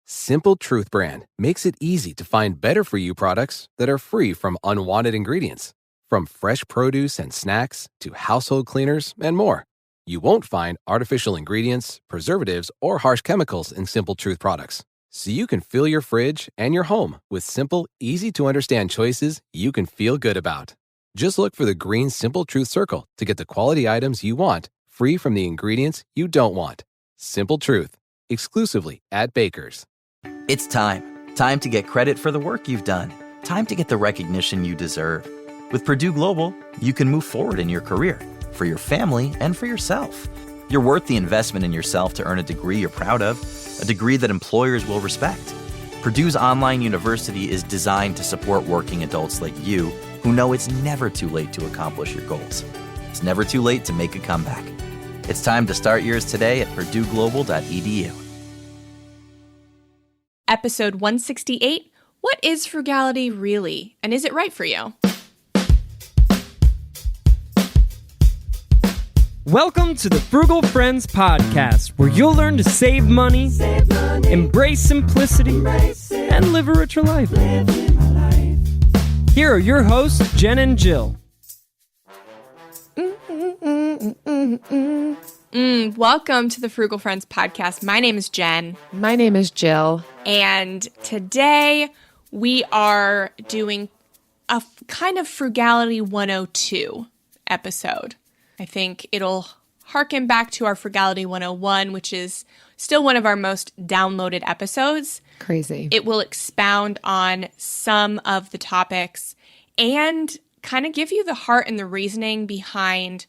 Simple Truth brand makes it easy to find better-for-you products that are free from unwanted ingredients. From fresh produce and snacks to household cleaners and more. You won't find artificial ingredients, preservatives, or harsh chemicals in Simple Truth products. So you can fill your fridge and your home with simple, easy-to-understand choices you can feel good about. Just look for the green Simple Truth circle to get the quality items you want, free from the ingredients you don't want. Simple Truth, exclusively at Baker's. It's time. Time to get credit for the work you've done. Time to get the recognition you deserve. With Purdue Global, you can move forward in your career, for your family, and for yourself. You're worth the investment in yourself to earn a degree you're proud of, a degree that employers will respect. Purdue's online university is designed to support working adults like you who know it's never too late to accomplish your goals. It's never too late to make a comeback. It's time to start yours today at purdueglobal.edu. Episode 168, What is frugality really, and is it right for you? Welcome to the Frugal Friends podcast, where you'll learn to save money, embrace simplicity, and live a richer life. Here are your hosts, Jen and Jill. Welcome to the Frugal Friends podcast. My name is Jen. My name is Jill. And today we are doing a kind of Frugality 102 episode. I think it'll harken back to our Frugality 101, which is still one of our most downloaded episodes. Crazy. It will expound on some of the topics and kind of give you the heart and the reasoning behind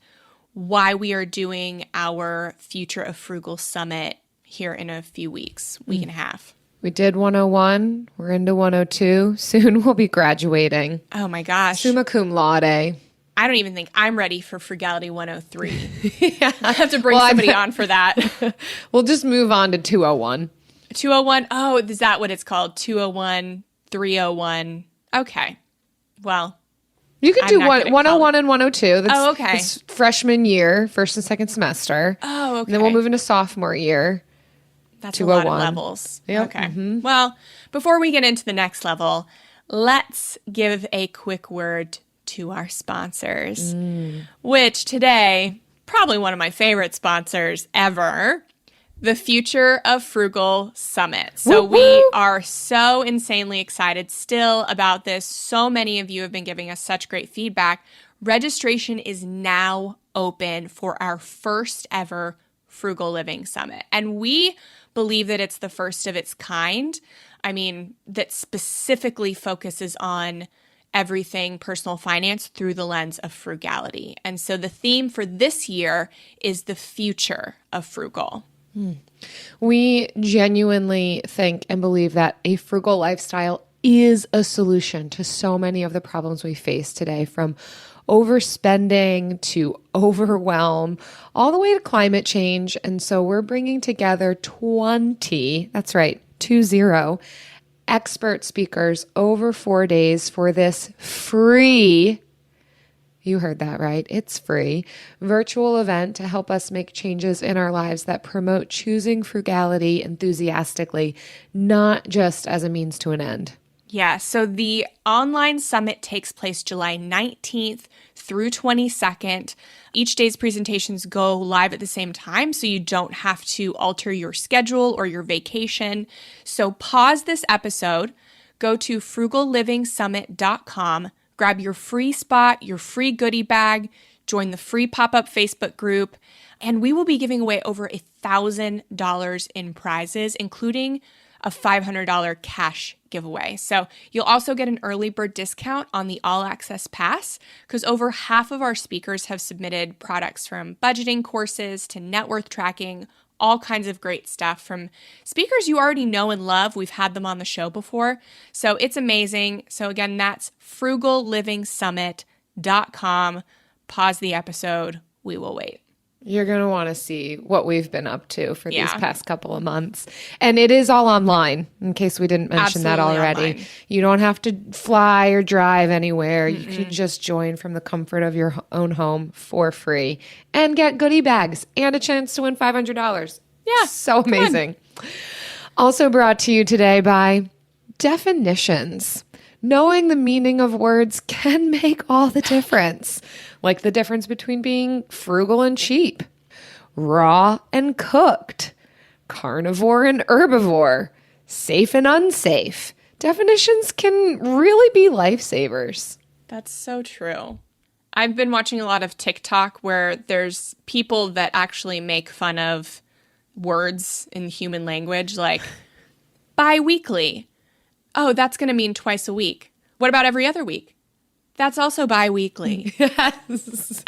why we are doing our Future of Frugal Summit here in a few weeks, week and a half. We did 101. We're into 102. Soon we'll be graduating. Oh my gosh. Summa cum laude. I don't even think I'm ready for Frugality 103. Yeah. I have to bring somebody on for that. We'll just move on to 201. 201? Oh, is that what it's called? 201, 301. Okay. Well, you can do 101 and 102. That's, okay. It's freshman year, first and second semester. Oh, okay. And then we'll move into sophomore year. That's 201. A lot of levels. Yep. Okay. Mm-hmm. Well, before we get into the next level, let's give a quick word to our sponsors, which today, probably one of my favorite sponsors ever, the Future of Frugal Summit. So we are so insanely excited still about this. So many of you have been giving us such great feedback. Registration is now open for our first ever Frugal Living Summit. And we believe that it's the first of its kind. I mean, that specifically focuses on everything personal finance through the lens of frugality. And so the theme for this year is the future of frugal. We genuinely think and believe that a frugal lifestyle is a solution to so many of the problems we face today, from overspending to overwhelm, all the way to climate change. And so we're bringing together 20, that's right, 20, expert speakers over 4 days for this free, you heard that right, it's free, virtual event to help us make changes in our lives that promote choosing frugality enthusiastically, not just as a means to an end. Yeah, so the online summit takes place July 19th through 22nd. Each day's presentations go live at the same time, so you don't have to alter your schedule or your vacation. So pause this episode, go to frugallivingsummit.com, grab your free spot, your free goodie bag, join the free pop-up Facebook group, and we will be giving away over $1,000 in prizes, including a $500 cash giveaway. So you'll also get an early bird discount on the All Access Pass, because over half of our speakers have submitted products from budgeting courses to net worth tracking, all kinds of great stuff from speakers you already know and love. We've had them on the show before. So it's amazing. So again, that's frugallivingsummit.com. Pause the episode. We will wait. You're going to want to see what we've been up to for these past couple of months. And it is all online, in case we didn't mention that already. Online. You don't have to fly or drive anywhere. You can just join from the comfort of your own home for free and get goodie bags and a chance to win $500. Yeah. So amazing. Also brought to you today by definitions. Knowing the meaning of words can make all the difference, like the difference between being frugal and cheap, raw and cooked, carnivore and herbivore, safe and unsafe. Definitions can really be lifesavers. That's so true. I've been watching a lot of TikTok where there's people that actually make fun of words in human language, like bi-weekly. Oh, that's going to mean twice a week. What about every other week? That's also bi-weekly. Yes.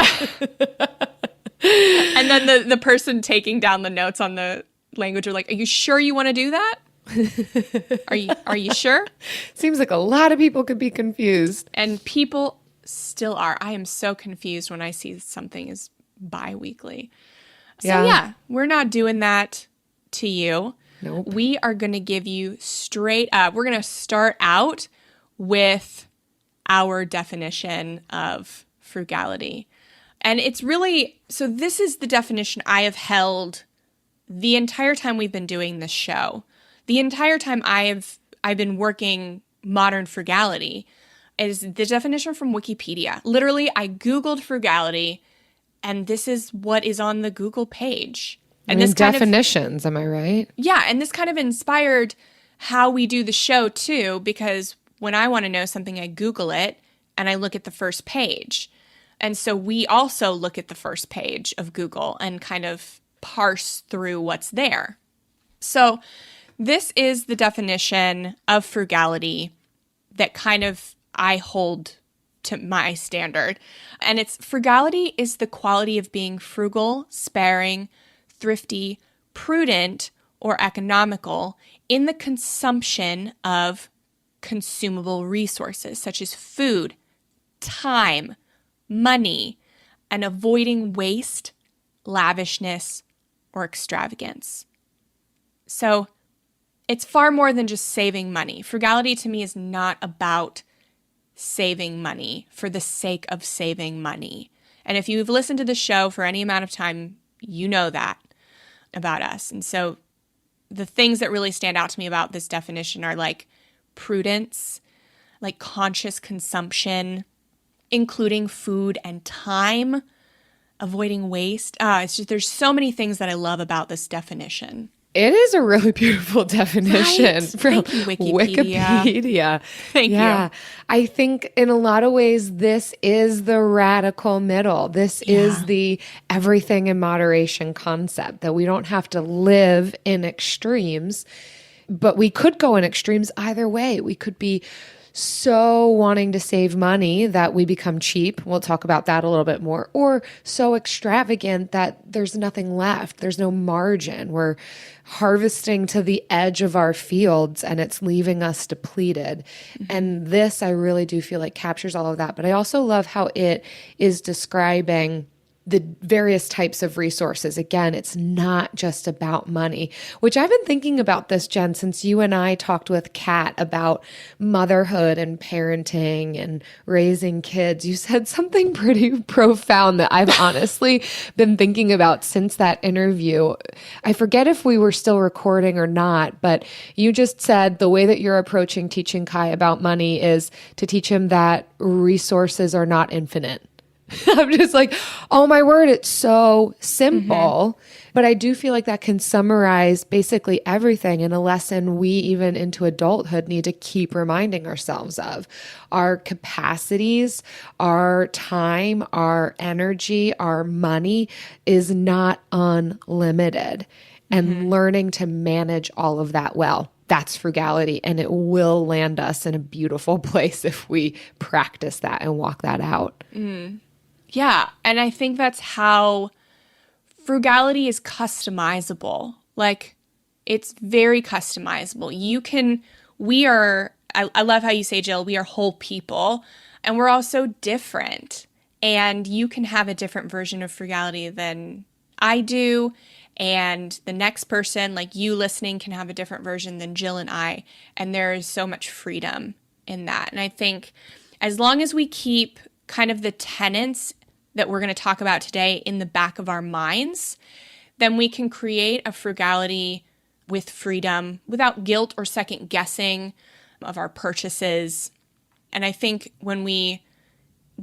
And then the person taking down the notes on the language are like, are you sure you want to do that? Are you sure? Seems like a lot of people could be confused. And people still are. I am so confused when I see something as bi-weekly. So yeah, we're not doing that to you. Nope. We are going to give you straight up. We're going to start out with our definition of frugality. And it's really, so this is the definition I have held the entire time we've been doing this show. The entire time I've been working modern frugality is the definition from Wikipedia. Literally, I Googled frugality, and this is what is on the Google page. And this definitions, am I right? Yeah, and this kind of inspired how we do the show too, because when I want to know something, I Google it and I look at the first page. And so we also look at the first page of Google and kind of parse through what's there. So this is the definition of frugality that kind of I hold to my standard. And it's frugality is the quality of being frugal, sparing, thrifty, prudent, or economical in the consumption of consumable resources such as food, time, money, and avoiding waste, lavishness, or extravagance. So it's far more than just saving money. Frugality to me is not about saving money for the sake of saving money. And if you've listened to the show for any amount of time, you know that about us. And so the things that really stand out to me about this definition are like prudence, like conscious consumption, including food and time, avoiding waste. It's just, there's so many things that I love about this definition. It is a really beautiful definition Right? from Thank you, Wikipedia. Thank you. I think in a lot of ways, this is the radical middle. This is the everything in moderation concept, that we don't have to live in extremes, but we could go in extremes either way. We could be so wanting to save money that we become cheap. We'll talk about that a little bit more. Or so extravagant that there's nothing left. There's no margin. We're harvesting to the edge of our fields and it's leaving us depleted. Mm-hmm. And this, I really do feel like captures all of that. But I also love how it is describing the various types of resources. Again, it's not just about money, which I've been thinking about this, Jen, since you and I talked with Kat about motherhood and parenting and raising kids. You said something pretty profound that I've honestly been thinking about since that interview. I forget if we were still recording or not, but you just said the way that you're approaching teaching Kai about money is to teach him that resources are not infinite. I'm just like, oh my word, it's so simple. Mm-hmm. But I do feel like that can summarize basically everything in a lesson we, even into adulthood, need to keep reminding ourselves of. Our capacities, our time, our energy, our money is not unlimited. And learning to manage all of that well. That's frugality, and it will land us in a beautiful place if we practice that and walk that out. Yeah, and I think that's how frugality is customizable. Like, it's very customizable. I love how you say, Jill, we are whole people, and we're also different. And you can have a different version of frugality than I do, and the next person, like you listening, can have a different version than Jill and I, and there is so much freedom in that. And I think as long as we keep kind of the tenets that we're going to talk about today in the back of our minds, then we can create a frugality with freedom, without guilt or second guessing of our purchases. And I think when we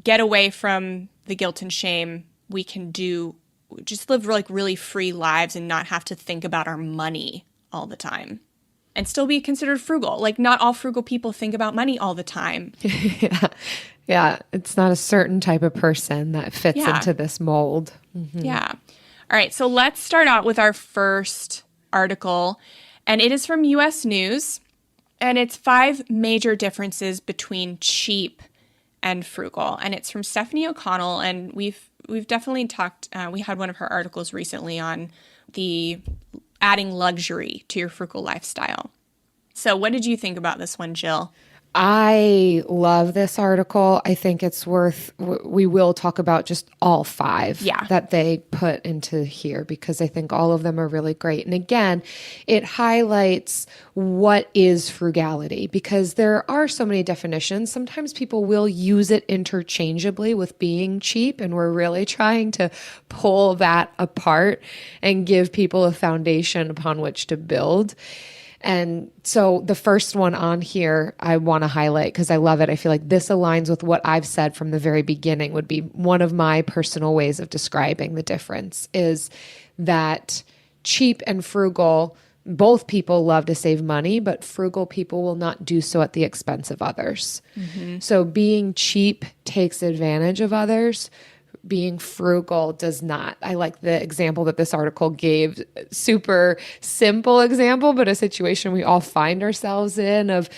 get away from the guilt and shame, we can just live like really free lives and not have to think about our money all the time and still be considered frugal. Like, not all frugal people think about money all the time. Yeah. It's not a certain type of person that fits into this mold. Mm-hmm. Yeah. All right. So let's start out with our first article, and it is from US News, and it's 5 major differences between cheap and frugal. And it's from Stephanie O'Connell, and we've definitely talked, we had one of her articles recently on the adding luxury to your frugal lifestyle. So what did you think about this one, Jill? I love this article. I think it's we will talk about just all 5 that they put into here, because I think all of them are really great. And again, it highlights what is frugality, because there are so many definitions. Sometimes people will use it interchangeably with being cheap, and we're really trying to pull that apart and give people a foundation upon which to build. And so the first one on here I want to highlight because I love it. I feel like this aligns with what I've said from the very beginning, would be one of my personal ways of describing the difference, is that cheap and frugal, both people love to save money, but frugal people will not do so at the expense of others. Mm-hmm. So being cheap takes advantage of others. Being frugal does not. I like the example that this article gave, super simple example, but a situation we all find ourselves in of,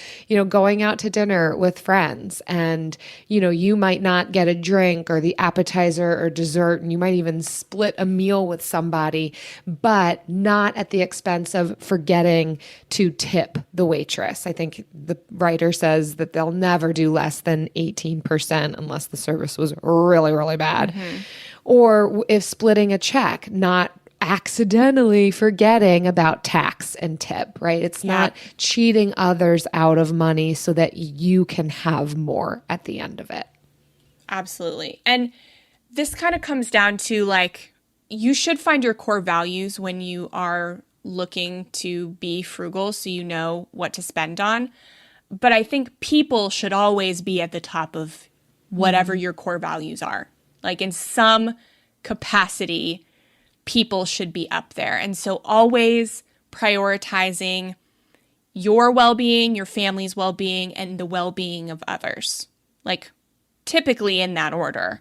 going out to dinner with friends, and, you might not get a drink or the appetizer or dessert, and you might even split a meal with somebody, but not at the expense of forgetting to tip the waitress. I think the writer says that they'll never do less than 18% unless the service was really, really bad. Mm-hmm. Or if splitting a check, not accidentally forgetting about tax and tip, right? It's not cheating others out of money so that you can have more at the end of it. Absolutely. And this kind of comes down to, like, you should find your core values when you are looking to be frugal, so you know what to spend on. But I think people should always be at the top of whatever your core values are. Like, in some capacity, people should be up there. And so always prioritizing your well-being, your family's well-being, and the well-being of others. Like, typically in that order.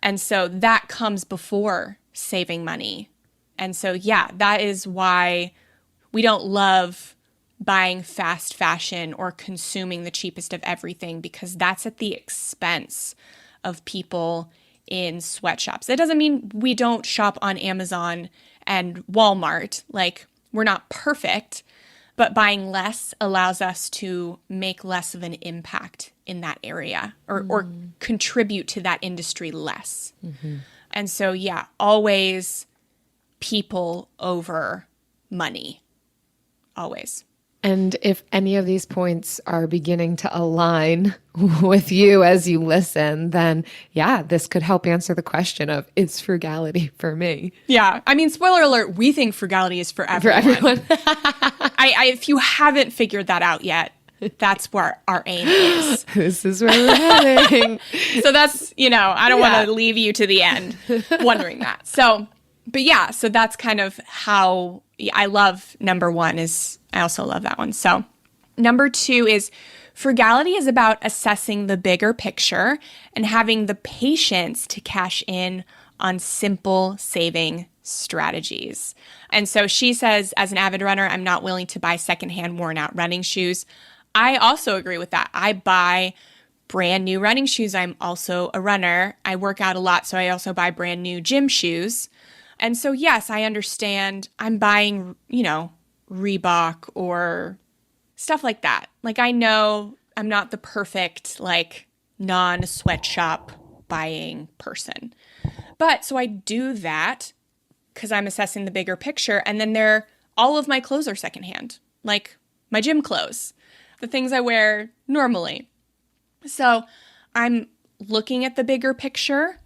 And so that comes before saving money. And so, that is why we don't love buying fast fashion or consuming the cheapest of everything, because that's at the expense of people in sweatshops. That doesn't mean we don't shop on Amazon and Walmart. Like, we're not perfect, but buying less allows us to make less of an impact in that area, or contribute to that industry less. Mm-hmm. And so, always people over money. Always. And if any of these points are beginning to align with you as you listen, then this could help answer the question of, is frugality for me? Yeah. I mean, spoiler alert, we think frugality is for everyone. If you haven't figured that out yet, that's where our aim is. This is where we're heading. So that's, I don't want to leave you to the end wondering that. So that's kind of how I love number 1 I also love that one. So number 2 is frugality is about assessing the bigger picture and having the patience to cash in on simple saving strategies. And so she says, as an avid runner, I'm not willing to buy secondhand worn out running shoes. I also agree with that. I buy brand new running shoes. I'm also a runner. I work out a lot, so I also buy brand new gym shoes. And so, yes, I understand I'm buying, Reebok or stuff like that. Like, I know I'm not the perfect, non-sweatshop buying person. But so I do that because I'm assessing the bigger picture. And then all of my clothes are secondhand, like my gym clothes, the things I wear normally. So I'm looking at the bigger picture,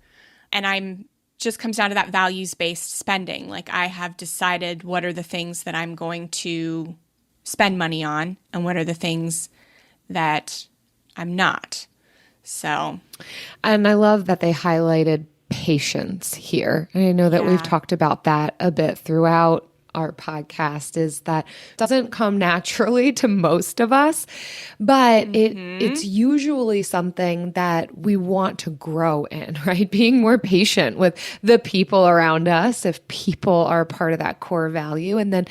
and I'm just comes down to that values-based spending. Like I have decided what are the things that I'm going to spend money on and what are the things that I'm not. So. And I love that they highlighted patience here. And I know that we've talked about that a bit throughout our podcast, is that it doesn't come naturally to most of us, but it's usually something that we want to grow in, right? Being more patient with the people around us, if people are part of that core value, and then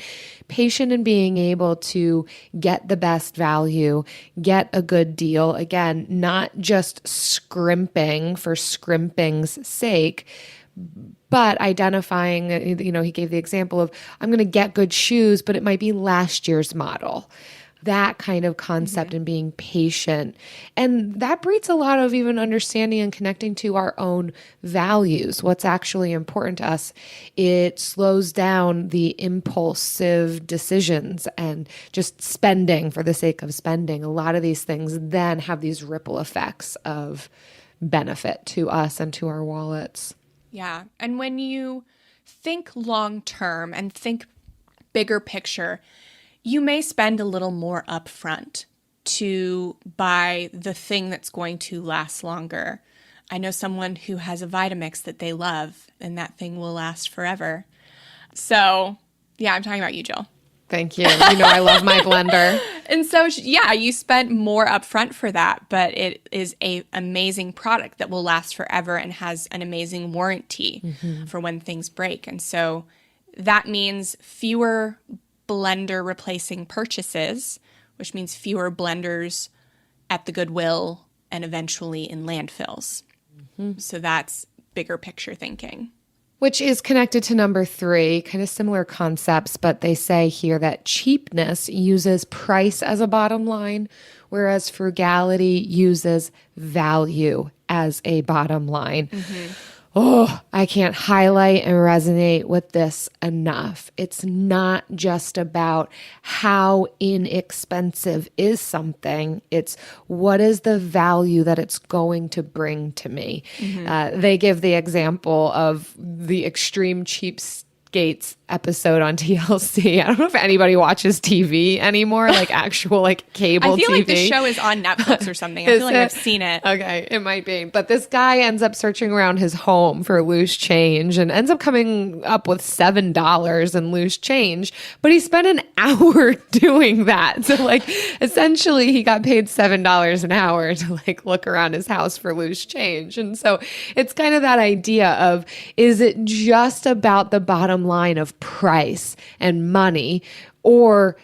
patient in being able to get the best value, get a good deal. Again, not just scrimping for scrimping's sake, but identifying, he gave the example of, I'm going to get good shoes, but it might be last year's model. That kind of concept and being patient. And that breeds a lot of even understanding and connecting to our own values, what's actually important to us. It slows down the impulsive decisions and just spending for the sake of spending. A lot of these things then have these ripple effects of benefit to us and to our wallets. Yeah. And when you think long term and think bigger picture, you may spend a little more upfront to buy the thing that's going to last longer. I know someone who has a Vitamix that they love, and that thing will last forever. So, yeah, I'm talking about you, Jill. Thank you. You know I love my blender. And so, yeah, you spent more upfront for that, but it is an amazing product that will last forever and has an amazing warranty for when things break. And so that means fewer blender replacing purchases, which means fewer blenders at the Goodwill and eventually in landfills. So that's bigger picture thinking. Which is connected to number 3, kind of similar concepts, but they say here that cheapness uses price as a bottom line, whereas frugality uses value as a bottom line. Oh, I can't highlight and resonate with this enough. It's not just about how inexpensive is something. It's what is the value that it's going to bring to me. They give the example of the extreme cheapskates episode on TLC. I don't know if anybody watches TV anymore, like actual like cable TV. I feel like the show is on Netflix or something. I feel like I've seen it. Okay, it might be. But this guy ends up searching around his home for loose change and ends up coming up with $7 in loose change. But he spent an hour doing that. So like essentially he got paid $7 an hour to like look around his house for loose change. And so it's kind of that idea of, is it just about the bottom line of price and money, or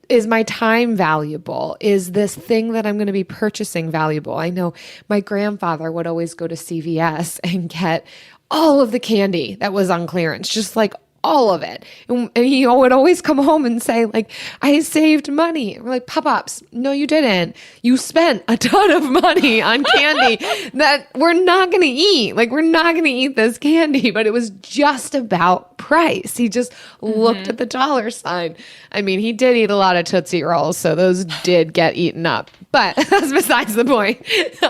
is my time valuable? Is this thing that I'm going to be purchasing valuable? I know my grandfather would always go to CVS and get all of the candy that was on clearance, just like all of it. And he would always come home and say, like, I saved money. We're like, Pop-Ups, no, you didn't. You spent a ton of money on candy that we're not going to eat. Like, we're not going to eat this candy, but it was just about price. He just looked at the dollar sign. I mean, he did eat a lot of Tootsie Rolls, so those did get eaten up. But that's besides the point.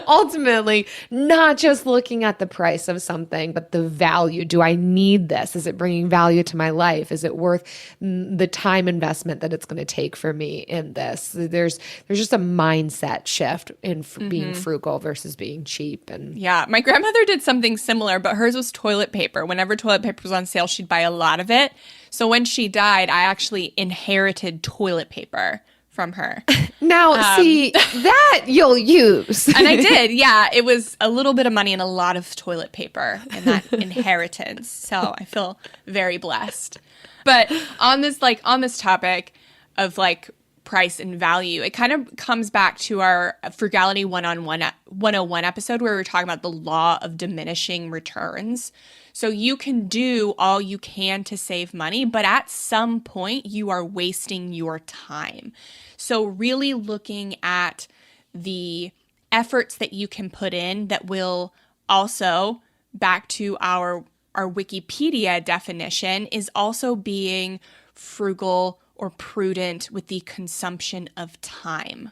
Ultimately, not just looking at the price of something, but the value. Do I need this? Is it bringing value to my life? Is it worth the time investment that it's going to take for me in this? There's just a mindset shift in being frugal versus being cheap. And yeah, my grandmother did something similar, but hers was toilet paper. Whenever toilet paper was on sale, she'd buy a lot of it. So when she died, I actually inherited toilet paper from her. Now, see, that you'll use. And I did, yeah. It was a little bit of money and a lot of toilet paper in that inheritance. So I feel very blessed. But on this topic of like price and value, it kind of comes back to our Frugality 101 episode where we were talking about the law of diminishing returns. So you can do all you can to save money, but at some point you are wasting your time. So really looking at the efforts that you can put in that will also, back to our Wikipedia definition, is also being frugal or prudent with the consumption of time.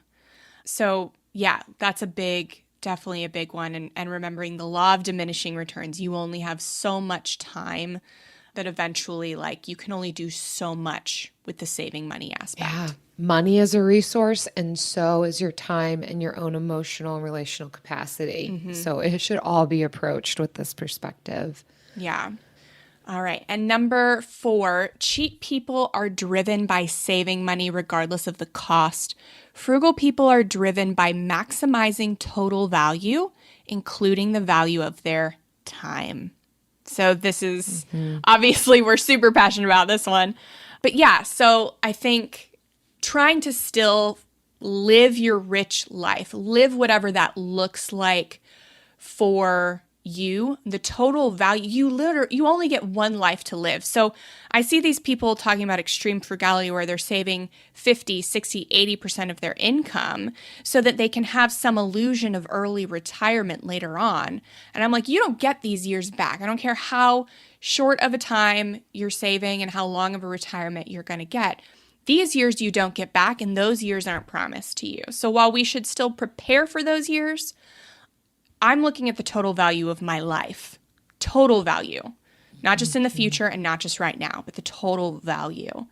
So yeah, that's a big definitely a big one. And remembering the law of diminishing returns. You only have so much time that eventually, like, you can only do so much with the saving money aspect. Yeah. Money is a resource, and so is your time and your own emotional and relational capacity. So it should all be approached with this perspective. Yeah. All right. And number 4, cheap people are driven by saving money regardless of the cost. Frugal people are driven by maximizing total value, including the value of their time. So this is obviously, we're super passionate about this one. But yeah, so I think trying to still live your rich life, live whatever that looks like for you, the total value, you only get one life to live. So I see these people talking about extreme frugality where they're saving 50, 60, 80% of their income so that they can have some illusion of early retirement later on. And I'm like, you don't get these years back. I don't care how short of a time you're saving and how long of a retirement you're going to get. These years you don't get back, and those years aren't promised to you. So while we should still prepare for those years, I'm looking at the total value of my life. Total value. Not just in the future and not just right now, but the total value.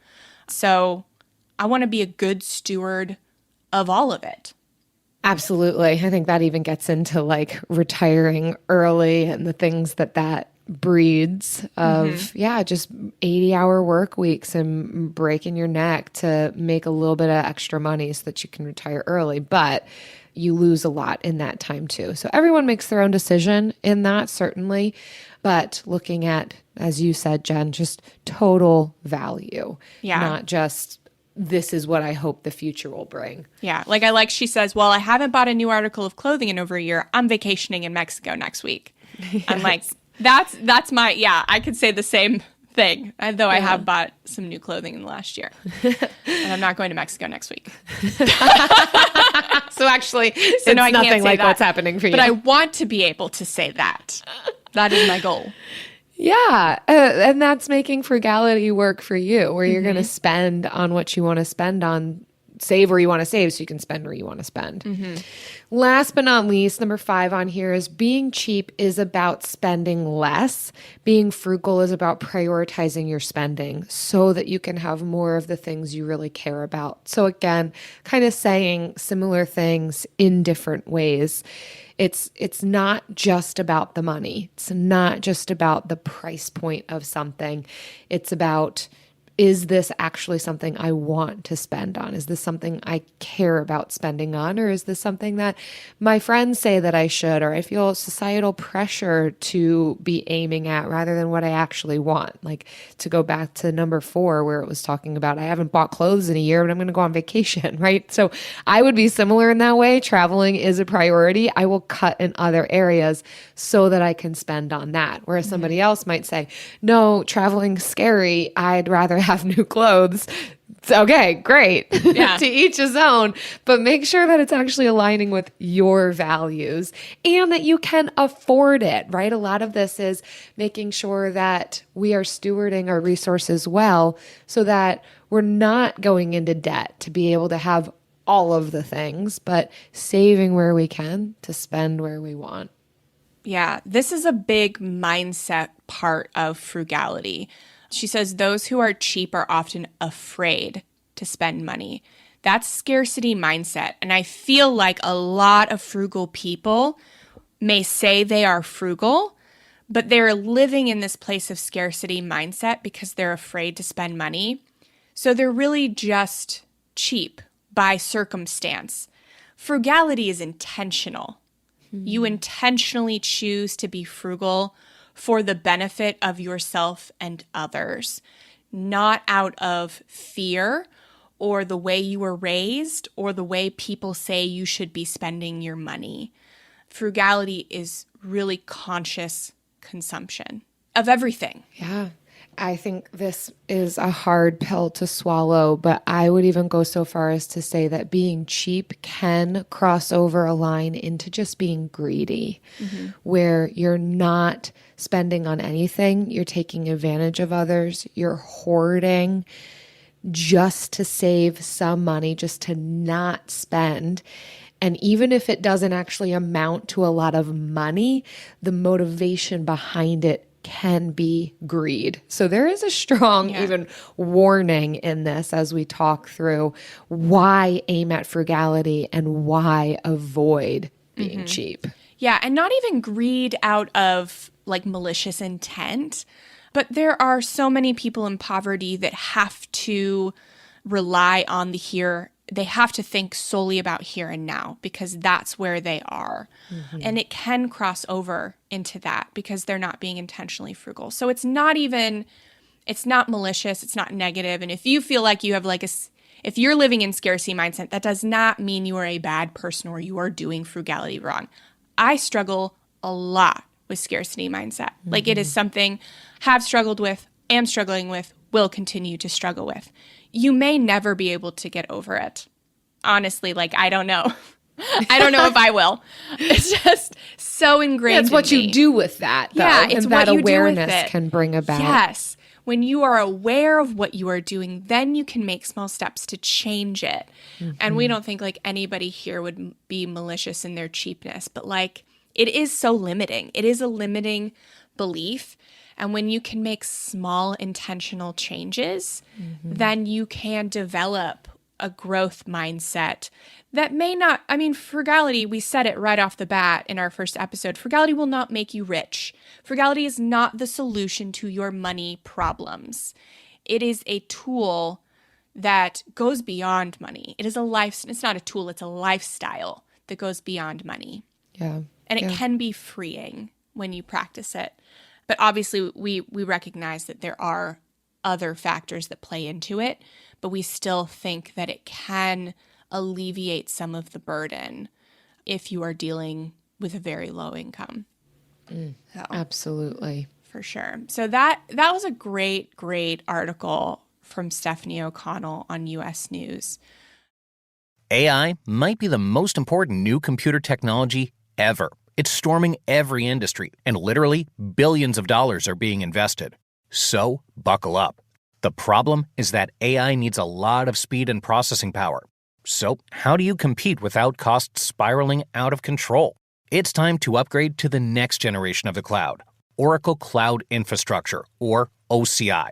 So I want to be a good steward of all of it. Absolutely. I think that even gets into like retiring early and the things that breeds of, just 80-hour work weeks and breaking your neck to make a little bit of extra money so that you can retire early. But you lose a lot in that time too. So everyone makes their own decision in that, certainly. But looking at, as you said, Jen, just total value, not just this is what I hope the future will bring. Yeah. She says, well, I haven't bought a new article of clothing in over a year. I'm vacationing in Mexico next week. Yes. I'm like, that's my, I could say the same thing, though I have bought some new clothing in the last year. And I'm not going to Mexico next week. So actually, it's nothing like what's happening for you. But I want to be able to say that. That is my goal. Yeah. And that's making frugality work for you, where you're going to spend on what you want to spend on, save where you want to save so you can spend where you want to spend. Last but not least, number 5 on here is being cheap is about spending less. Being frugal is about prioritizing your spending so that you can have more of the things you really care about. So again, kind of saying similar things in different ways. It's not just about the money. It's not just about the price point of something. It's about, is this actually something I want to spend on? Is this something I care about spending on? Or is this something that my friends say that I should, or I feel societal pressure to be aiming at rather than what I actually want? Like, to go back to number 4, where it was talking about, I haven't bought clothes in a year, but I'm going to go on vacation, right? So I would be similar in that way. Traveling is a priority. I will cut in other areas so that I can spend on that. Whereas somebody else might say, no, traveling's scary. I'd rather have new clothes. Okay, great. Yeah. To each his own, but make sure that it's actually aligning with your values and that you can afford it, right? A lot of this is making sure that we are stewarding our resources well so that we're not going into debt to be able to have all of the things, but saving where we can to spend where we want. Yeah, this is a big mindset part of frugality. She says those who are cheap are often afraid to spend money. That's scarcity mindset. And I feel like a lot of frugal people may say they are frugal, but they're living in this place of scarcity mindset because they're afraid to spend money. So they're really just cheap by circumstance. Frugality is intentional. You intentionally choose to be frugal for the benefit of yourself and others, not out of fear or the way you were raised or the way people say you should be spending your money. Frugality is really conscious consumption of everything. Yeah. I think this is a hard pill to swallow, but I would even go so far as to say that being cheap can cross over a line into just being greedy, where you're not spending on anything, you're taking advantage of others, you're hoarding. just to save some money, just to not spend. And even if it doesn't actually amount to a lot of money, the motivation behind it can be greed. So there is a strong even warning in this as we talk through why aim at frugality and why avoid being cheap. Yeah, and not even greed out of like malicious intent, but there are so many people in poverty that have to rely on the here. They have to think solely about here and now because that's where they are. And it can cross over into that because they're not being intentionally frugal. So it's not malicious, it's not negative. And if you feel like you have if you're living in scarcity mindset, that does not mean you are a bad person or you are doing frugality wrong. I struggle a lot with scarcity mindset. Like it is something have struggled with, am struggling with, will continue to struggle with. You may never be able to get over it. Honestly, I don't know. I don't know if I will. It's just so ingrained It's what in me. you do with that, though. Yeah, it's and that what you do with awareness it. can bring about. Yes. When you are aware of what you are doing, then you can make small steps to change it. And we don't think anybody here would be malicious in their cheapness, but it is so limiting. It is a limiting belief. And when you can make small intentional changes, then you can develop a growth mindset that may not, frugality, we said it right off the bat in our first episode, frugality will not make you rich. Frugality is not the solution to your money problems. It is a tool that goes beyond money. It is it's not a tool, it's a lifestyle that goes beyond money. Yeah. And it can be freeing when you practice it. But obviously, we recognize that there are other factors that play into it, but we still think that it can alleviate some of the burden if you are dealing with a very low income. So, Absolutely. for sure. So that was a great, great article from Stephanie O'Connell on US News. AI might be the most important new computer technology ever. It's storming every industry, and literally billions of dollars are being invested. So, buckle up. The problem is that AI needs a lot of speed and processing power. So, how do you compete without costs spiraling out of control? It's time to upgrade to the next generation of the cloud, Oracle Cloud Infrastructure, or OCI.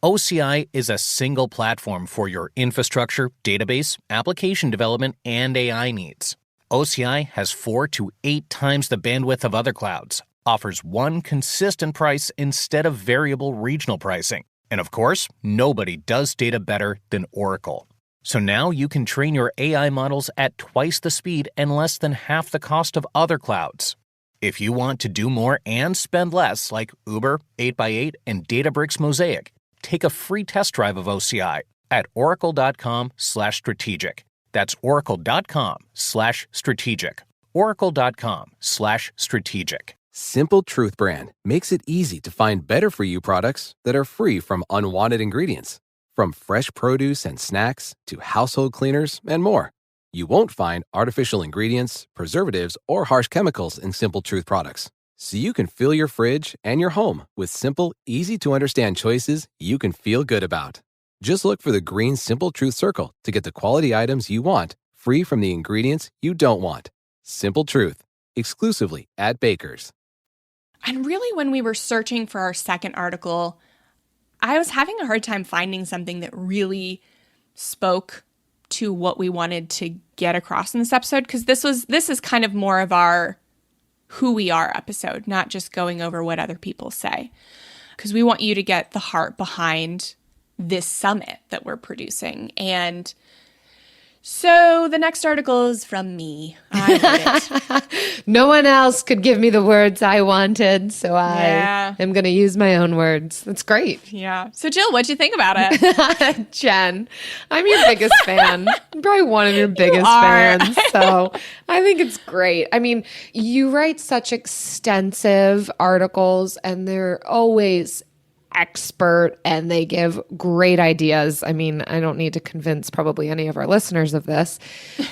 OCI is a single platform for your infrastructure, database, application development, and AI needs. OCI has 4 to 8 times the bandwidth of other clouds, offers one consistent price instead of variable regional pricing. And of course, nobody does data better than Oracle. So now you can train your AI models at twice the speed and less than half the cost of other clouds. If you want to do more and spend less, like Uber, 8x8, and Databricks Mosaic, take a free test drive of OCI at oracle.com/strategic. That's oracle.com/strategic. oracle.com/strategic. Simple Truth brand makes it easy to find better for you products that are free from unwanted ingredients. From fresh produce and snacks to household cleaners and more. You won't find artificial ingredients, preservatives, or harsh chemicals in Simple Truth products. So you can fill your fridge and your home with simple, easy-to-understand choices you can feel good about. Just look for the green Simple Truth circle to get the quality items you want, free from the ingredients you don't want. Simple Truth, exclusively at Baker's. And really, when we were searching for our second article, I was having a hard time finding something that really spoke to what we wanted to get across in this episode, because this is kind of more of our who we are episode, not just going over what other people say, because we want you to get the heart behind this summit that we're producing. And so the next article is from me. I wrote it. No one else could give me the words I wanted, so I am going to use my own words. That's great. Yeah. So Jill, what'd you think about it? Jen, I'm your biggest fan. I'm probably one of your biggest fans. So I think it's great. I mean, you write such extensive articles and they're always expert and they give great ideas. I mean, I don't need to convince probably any of our listeners of this.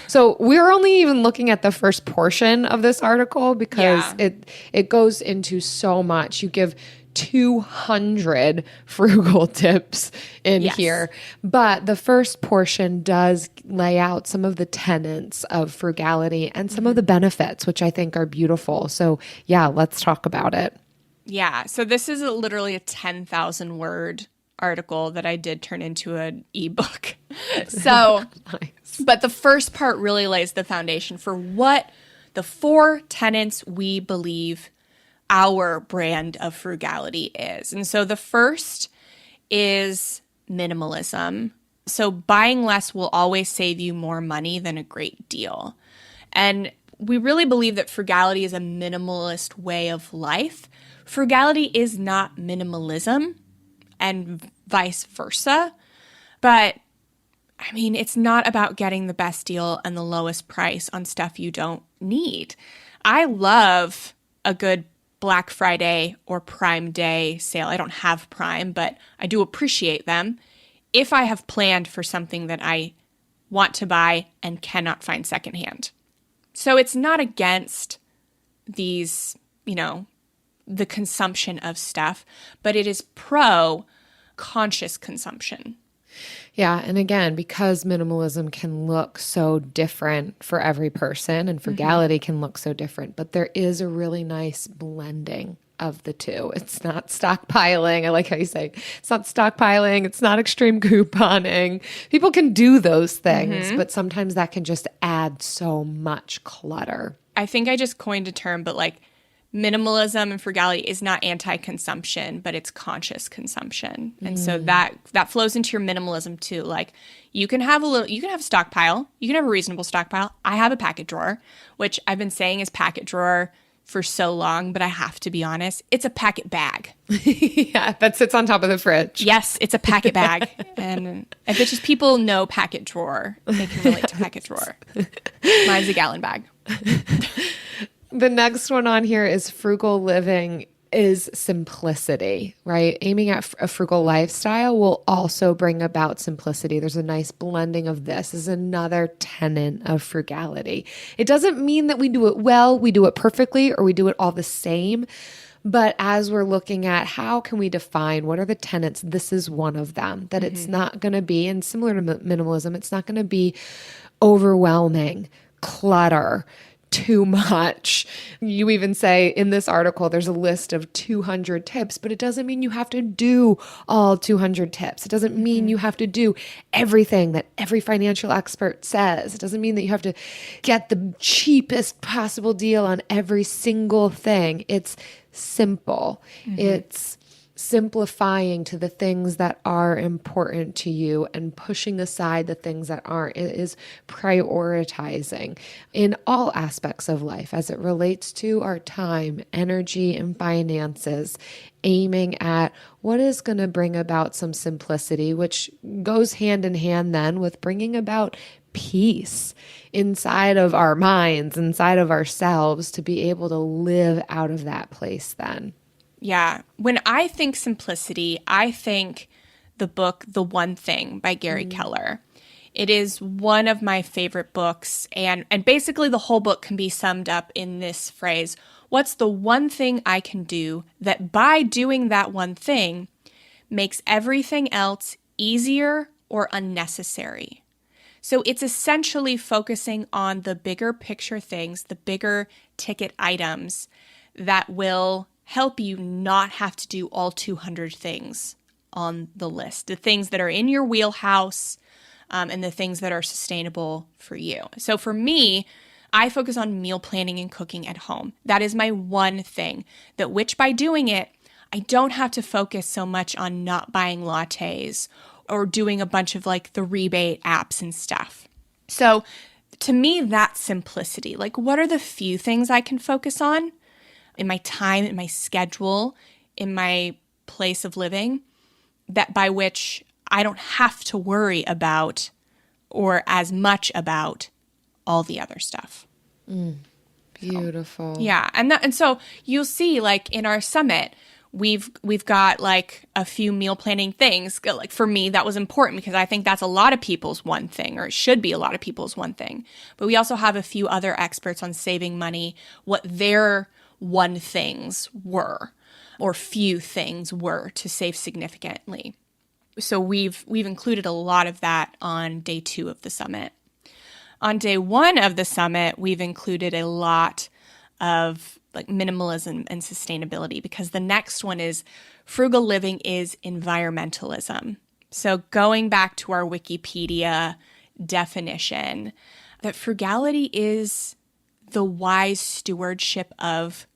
So we're only even looking at the first portion of this article because it goes into so much. You give 200 frugal tips in here. But the first portion does lay out some of the tenets of frugality and some of the benefits, which I think are beautiful. So yeah, let's talk about it. Yeah. So this is literally a 10,000 word article that I did turn into an ebook. So, Nice. But the first part really lays the foundation for what the 4 tenets we believe our brand of frugality is. And so the first is minimalism. So buying less will always save you more money than a great deal. And we really believe that frugality is a minimalist way of life. Frugality is not minimalism, and vice versa. But I mean, it's not about getting the best deal and the lowest price on stuff you don't need. I love a good Black Friday or Prime Day sale. I don't have Prime, but I do appreciate them if I have planned for something that I want to buy and cannot find secondhand. So it's not against these, the consumption of stuff, but it is pro conscious consumption. Yeah. And again, because minimalism can look so different for every person and frugality can look so different, but there is a really nice blending of the two. It's not stockpiling. I like how you say it's not stockpiling. It's not extreme couponing. People can do those things, but sometimes that can just add so much clutter. I think I just coined a term, but like minimalism and frugality is not anti-consumption, but it's conscious consumption. And so that flows into your minimalism too. Like you can have a stockpile. You can have a reasonable stockpile. I have a packet drawer, which I've been saying is packet drawer for so long, but I have to be honest, it's a packet bag. Yeah, that sits on top of the fridge. Yes, it's a packet bag. And if it's just people know packet drawer, they can relate to packet drawer. Mine's a gallon bag. The next one on here is frugal living is simplicity, right? Aiming at a frugal lifestyle will also bring about simplicity. There's a nice blending of this. This is another tenet of frugality. It doesn't mean that we do it well, we do it perfectly, or we do it all the same. But as we're looking at how can we define what are the tenets, this is one of them, that it's not going to be, and similar to minimalism, it's not going to be overwhelming, clutter, too much. You even say in this article, there's a list of 200 tips, but it doesn't mean you have to do all 200 tips. It doesn't mean you have to do everything that every financial expert says. It doesn't mean that you have to get the cheapest possible deal on every single thing. It's simple. It's simplifying to the things that are important to you and pushing aside the things that aren't. It is prioritizing in all aspects of life as it relates to our time, energy, and finances, aiming at what is going to bring about some simplicity, which goes hand in hand then with bringing about peace inside of our minds, inside of ourselves, to be able to live out of that place then. Yeah. When I think simplicity, I think the book The One Thing by Gary Keller. It is one of my favorite books. And basically the whole book can be summed up in this phrase: what's the one thing I can do that by doing that one thing makes everything else easier or unnecessary? So it's essentially focusing on the bigger picture things, the bigger ticket items that will help you not have to do all 200 things on the list, the things that are in your wheelhouse, and the things that are sustainable for you. So for me, I focus on meal planning and cooking at home. That is my one thing, that which by doing it, I don't have to focus so much on not buying lattes or doing a bunch of like the rebate apps and stuff. So to me, that's simplicity. Like, what are the few things I can focus on in my time, in my schedule, in my place of living, that by which I don't have to worry about or as much about all the other stuff. Beautiful. So, yeah. And so you'll see, like in our summit, we've got like a few meal planning things. Like for me, that was important because I think that's a lot of people's one thing, or it should be a lot of people's one thing. But we also have a few other experts on saving money, what their one things were. or few things were to save significantly. So we've included a lot of that on day 2 of the summit. On day 1 of the summit, we've included a lot of like minimalism and sustainability, because the next one is frugal living is environmentalism. So going back to our Wikipedia definition, that frugality is the wise stewardship of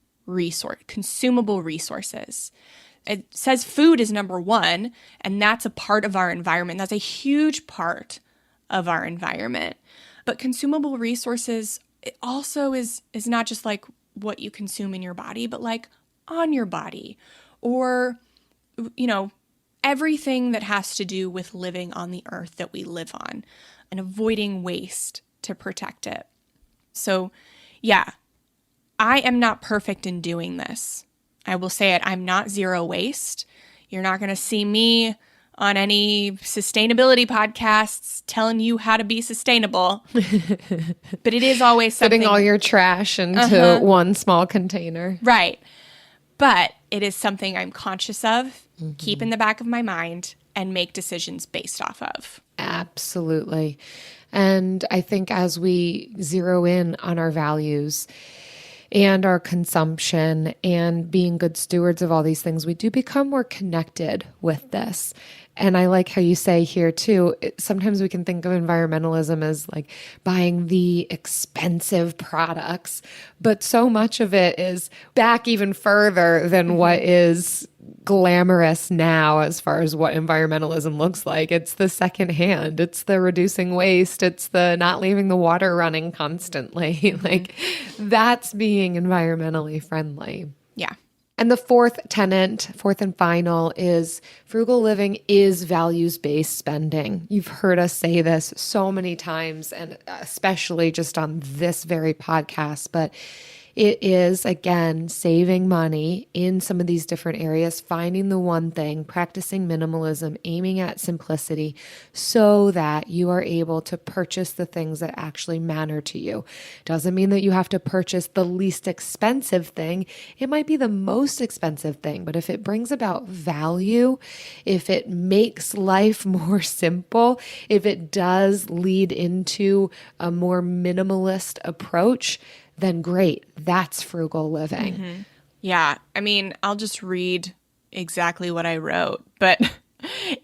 consumable resources. It says food is number 1, and that's a part of our environment. That's a huge part of our environment. But consumable resources, it also is not just like what you consume in your body, but like on your body, or, everything that has to do with living on the earth that we live on and avoiding waste to protect it. So yeah, I am not perfect in doing this. I will say it, I'm not zero waste. You're not going to see me on any sustainability podcasts telling you how to be sustainable. But it is always something. Putting all your trash into one small container. Right. But it is something I'm conscious of, keep in the back of my mind, and make decisions based off of. Absolutely. And I think as we zero in on our values and our consumption and being good stewards of all these things, we do become more connected with this. And I like how you say here too, sometimes we can think of environmentalism as like buying the expensive products, but so much of it is back even further than what is glamorous now as far as what environmentalism looks like. It's the secondhand, it's the reducing waste, it's the not leaving the water running constantly. Like that's being environmentally friendly. Yeah. And the fourth and final, is frugal living is values-based spending. You've heard us say this so many times, and especially just on this very podcast, but it is, again, saving money in some of these different areas, finding the one thing, practicing minimalism, aiming at simplicity so that you are able to purchase the things that actually matter to you. Doesn't mean that you have to purchase the least expensive thing. It might be the most expensive thing, but if it brings about value, if it makes life more simple, if it does lead into a more minimalist approach, then great. That's frugal living. Mm-hmm. Yeah. I mean, I'll just read exactly what I wrote, but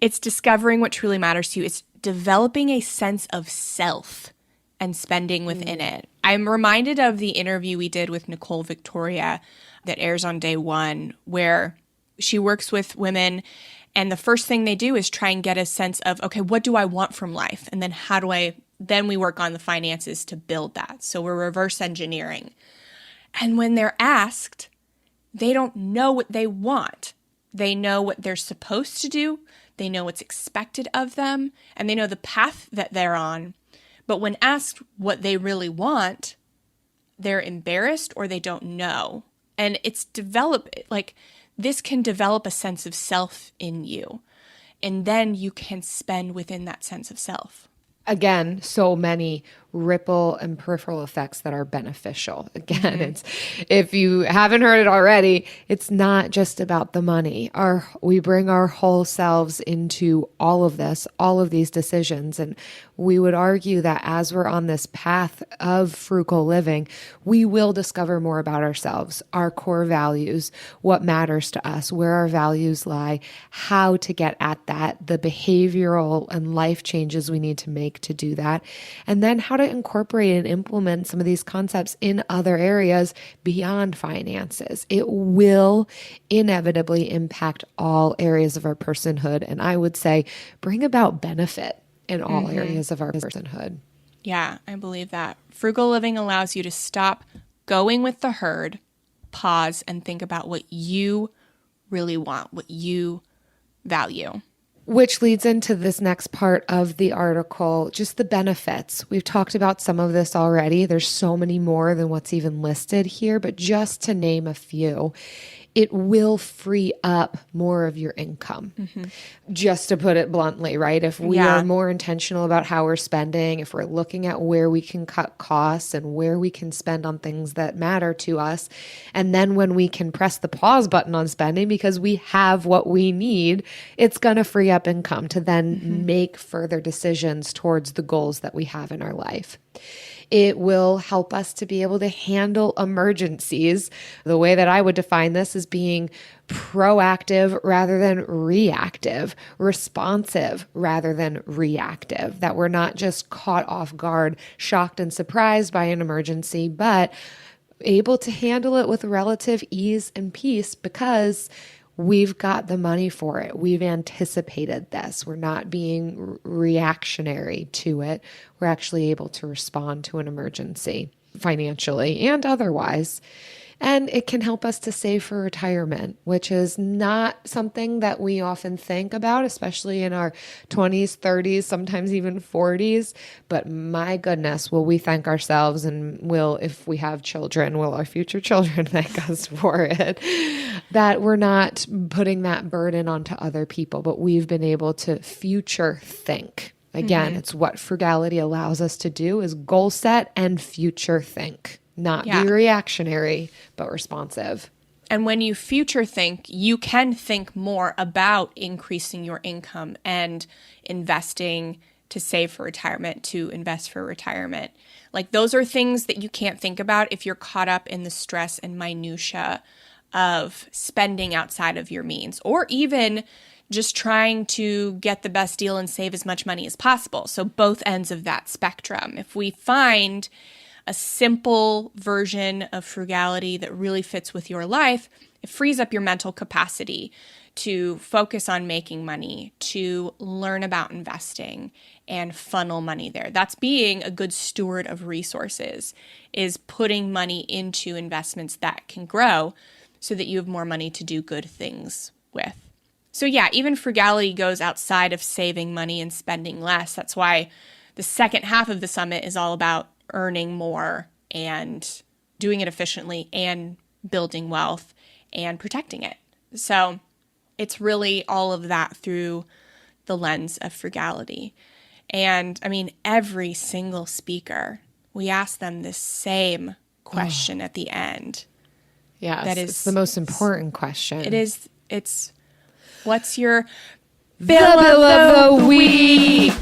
it's discovering what truly matters to you. It's developing a sense of self and spending within it. I'm reminded of the interview we did with Nicole Victoria that airs on day 1, where she works with women, and the first thing they do is try and get a sense of, okay, what do I want from life? And then then we work on the finances to build that. So we're reverse engineering. And when they're asked, they don't know what they want. They know what they're supposed to do. They know what's expected of them, and they know the path that they're on. But when asked what they really want, they're embarrassed or they don't know. And this can develop a sense of self in you. And then you can spend within that sense of self. Again, so many ripple and peripheral effects that are beneficial. Again, it's, if you haven't heard it already, it's not just about the money. We bring our whole selves into all of this, all of these decisions. And we would argue that as we're on this path of frugal living, we will discover more about ourselves, our core values, what matters to us, where our values lie, how to get at that, the behavioral and life changes we need to make to do that, and then how to incorporate and implement some of these concepts in other areas beyond finances. It will inevitably impact all areas of our personhood, and I would say bring about benefit in all areas of our personhood. Yeah, I believe that. Frugal living allows you to stop going with the herd, pause, and think about what you really want, what you value. Which leads into this next part of the article, just the benefits. We've talked about some of this already. There's so many more than what's even listed here, but just to name a few, it will free up more of your income. Just to put it bluntly, right? If we are more intentional about how we're spending, if we're looking at where we can cut costs and where we can spend on things that matter to us, and then when we can press the pause button on spending because we have what we need, it's going to free up income to then make further decisions towards the goals that we have in our life. It will help us to be able to handle emergencies. The way that I would define this is being proactive rather than reactive, responsive rather than reactive, that we're not just caught off guard, shocked and surprised by an emergency, but able to handle it with relative ease and peace because we've got the money for it. We've anticipated this. We're not being reactionary to it. We're actually able to respond to an emergency financially and otherwise. And it can help us to save for retirement, which is not something that we often think about, especially in our 20s, 30s, sometimes even 40s. But my goodness, will we thank ourselves, and will, if we have children, will our future children thank us for it, that we're not putting that burden onto other people, but we've been able to future think. Again, it's what frugality allows us to do, is goal set and future think. Not be reactionary, but responsive. And when you future think, you can think more about increasing your income and investing to save for retirement, to invest for retirement. Like, those are things that you can't think about if you're caught up in the stress and minutia of spending outside of your means, or even just trying to get the best deal and save as much money as possible. So both ends of that spectrum. If we find a simple version of frugality that really fits with your life, it frees up your mental capacity to focus on making money, to learn about investing and funnel money there. That's being a good steward of resources, is putting money into investments that can grow so that you have more money to do good things with. So yeah, even frugality goes outside of saving money and spending less. That's why the second half of the summit is all about earning more and doing it efficiently and building wealth and protecting it. So it's really all of that through the lens of frugality. And I mean, every single speaker, we ask them the same question at the end. Yes, that is it's the most important question. It is. It's, what's your bill of the week?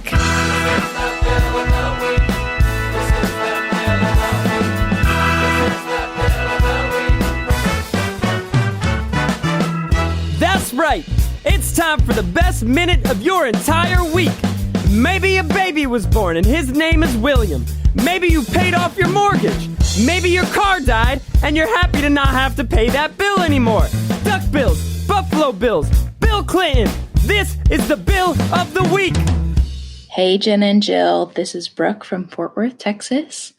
That's right. It's time for the best minute of your entire week. Maybe a baby was born and his name is William. Maybe you paid off your mortgage. Maybe your car died and you're happy to not have to pay that bill anymore. Duck bills, Buffalo Bills, Bill Clinton. This is the bill of the week. Hey, Jen and Jill. This is Brooke from Fort Worth, Texas.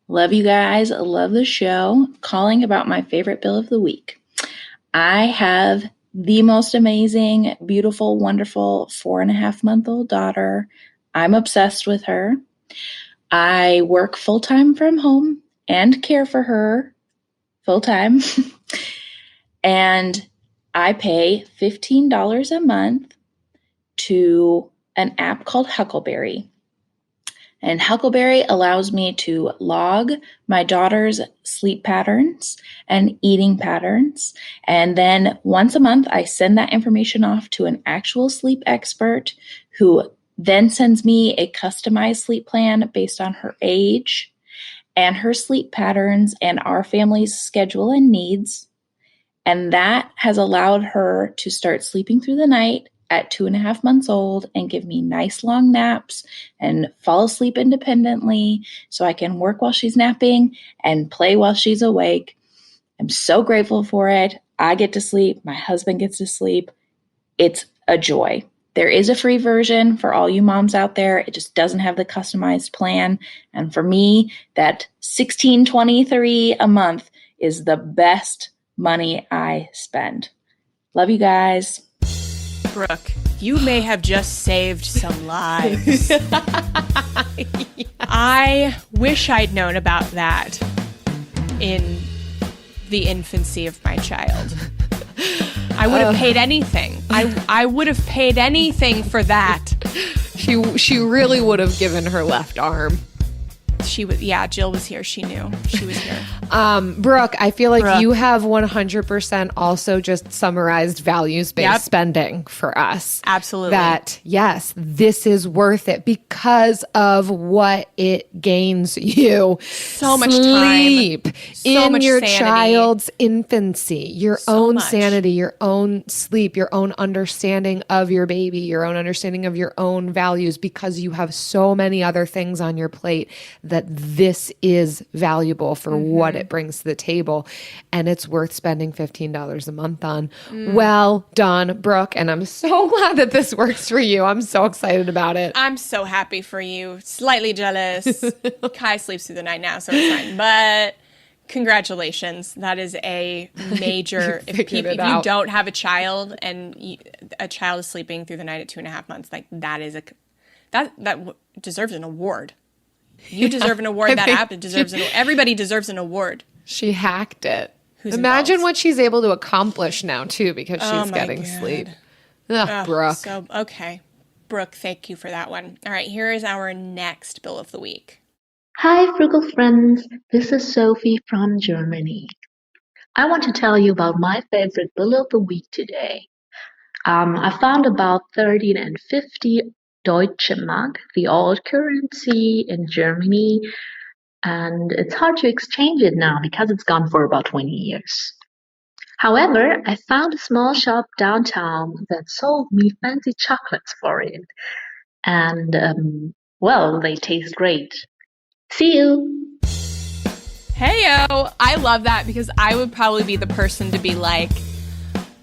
Love you guys. Love the show. Calling about my favorite bill of the week. I have the most amazing, beautiful, wonderful 4.5-month-old daughter. I'm obsessed with her. I work full-time from home and care for her full-time. And I pay $15 a month to an app called Huckleberry. And Huckleberry allows me to log my daughter's sleep patterns and eating patterns. And then once a month, I send that information off to an actual sleep expert who then sends me a customized sleep plan based on her age and her sleep patterns and our family's schedule and needs. And that has allowed her to start sleeping through the night at 2.5 months old and give me nice long naps and fall asleep independently so I can work while she's napping and play while she's awake. I'm so grateful for it. I get to sleep. My husband gets to sleep. It's a joy. There is a free version for all you moms out there. It just doesn't have the customized plan. And for me, that $16.23 a month is the best money I spend. Love you guys. Brooke, you may have just saved some lives. I wish I'd known about that in the infancy of my child. I would have paid anything. I would have paid anything for that. She really would have given her left arm. Jill was here. She knew. She was here. Brooke, I feel like you have 100% also just summarized values-based spending for us. Absolutely. That, yes, this is worth it because of what it gains you. So much Sleep time. So in much your sanity. child's infancy, your So own much. sanity, your own sleep, your own understanding of your baby, your own understanding of your own values, because you have so many other things on your plate that this is valuable for what it brings to the table, and it's worth spending $15 a month on. Well done, Brooke, and I'm so glad that this works for you. I'm so excited about it. I'm so happy for you. Slightly jealous. Kai sleeps through the night now, so it's fine. But congratulations. That is a major. if you don't have a child and a child is sleeping through the night at 2.5 months, like that deserves an award. You deserve an award. That app deserves an award. Everybody deserves an award. She hacked it. Imagine what she's able to accomplish now, too, because she's getting sleep. Brooke. Okay. Brooke, thank you for that one. All right, here is our next bill of the week. Hi, Frugal friends. This is Sophie from Germany. I want to tell you about my favorite bill of the week today. I found about 13 and 50 Deutsche Mark, the old currency in Germany, and it's hard to exchange it now because it's gone for about 20 years. However, I found a small shop downtown that sold me fancy chocolates for it, and they taste great. See you! Heyo! I love that because I would probably be the person to be like,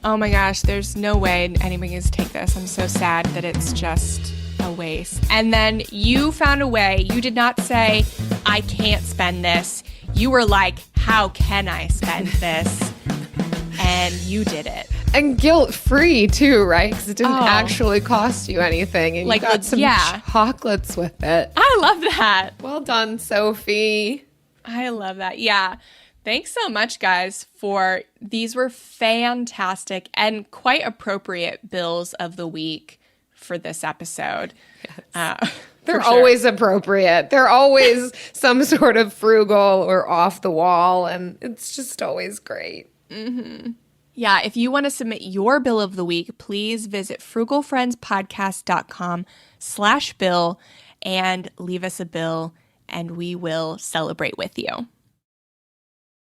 oh my gosh, there's no way anybody is to take this. I'm so sad that it's just a waste. And then you found a way. You did not say, I can't spend this. You were like, how can I spend this? And you did it. And guilt-free, too, right? Because it didn't actually cost you anything. And you got some chocolates with it. I love that. Well done, Sophie. I love that. Yeah. Thanks so much, guys, for these were fantastic and quite appropriate bills of the week for this episode. Yes. They're always appropriate. They're always some sort of frugal or off the wall, and it's just always great. Mm-hmm. Yeah, if you want to submit your bill of the week, please visit frugalfriendspodcast.com/bill and leave us a bill, and we will celebrate with you.